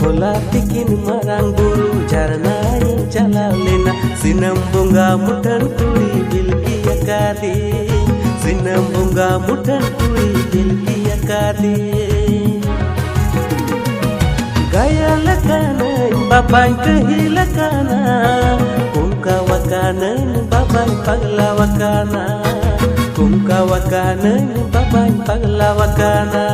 Pola tikin marang buru jarna yang cala lena sinam bunga mutan kuri bilki akadi sinam bunga mutan kuri bilki akadi gaya lakana babai kehilakana kumka wakana babai pagla wakana kumka wakana babai pagla wakana